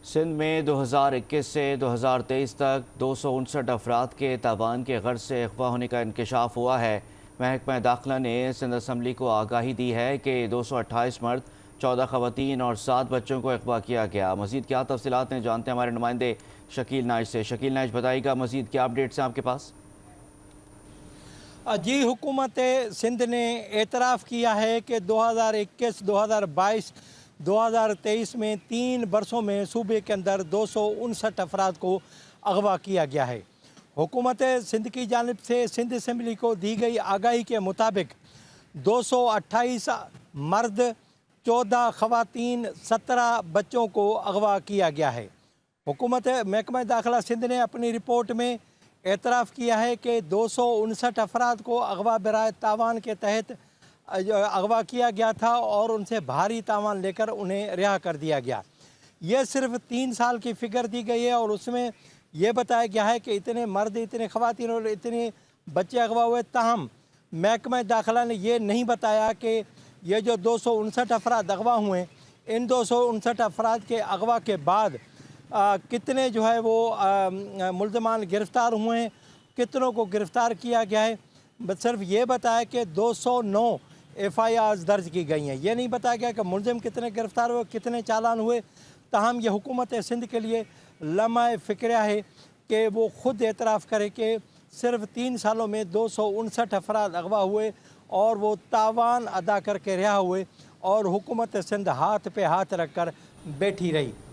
سندھ میں 2021 سے 2023 تک 259 افراد کے تاوان کے غرض سے اغوا ہونے کا انکشاف ہوا ہے۔ محکمہ داخلہ نے سندھ اسمبلی کو آگاہی دی ہے کہ 228 مرد، 14 خواتین اور 7 بچوں کو اغوا کیا گیا۔ مزید کیا تفصیلات ہیں جانتے ہیں ہمارے نمائندے شکیل نائش سے۔ شکیل نائش بتائیے گا مزید کیا اپڈیٹس ہیں آپ کے پاس؟ جی، حکومت سندھ نے اعتراف کیا ہے کہ 2021، 2022، 2023 میں 3 برسوں میں صوبے کے اندر 259 افراد کو اغوا کیا گیا ہے۔ حکومت سندھ کی جانب سے سندھ اسمبلی کو دی گئی آگاہی کے مطابق 228 مرد، 14 خواتین، 17 بچوں کو اغوا کیا گیا ہے۔ حکومت محکمہ داخلہ سندھ نے اپنی رپورٹ میں اعتراف کیا ہے کہ 259 افراد کو اغوا برائے تاوان کے تحت اغوا کیا گیا تھا اور ان سے بھاری تاوان لے کر انہیں رہا کر دیا گیا۔ یہ صرف 3 سال کی فگر دی گئی ہے اور اس میں یہ بتایا گیا ہے کہ اتنے مرد، اتنے خواتین اور اتنے بچے اغوا ہوئے، تاہم محکمہ داخلہ نے یہ نہیں بتایا کہ یہ جو 259 افراد اغوا ہوئے، ان 259 افراد کے اغوا کے بعد کتنے جو ہے وہ ملزمان گرفتار ہوئے ہیں، کتنوں کو گرفتار کیا گیا ہے۔ صرف یہ بتایا کہ 209 FIRs درج کی گئی ہیں، یہ نہیں بتایا گیا کہ ملزم کتنے گرفتار ہوئے، کتنے چالان ہوئے۔ تاہم یہ حکومت سندھ کے لیے لمحہ فکرہ ہے کہ وہ خود اعتراف کرے کہ صرف 3 سالوں میں 259 افراد اغوا ہوئے اور وہ تاوان ادا کر کے رہا ہوئے اور حکومت سندھ ہاتھ پہ ہاتھ رکھ کر بیٹھی رہی۔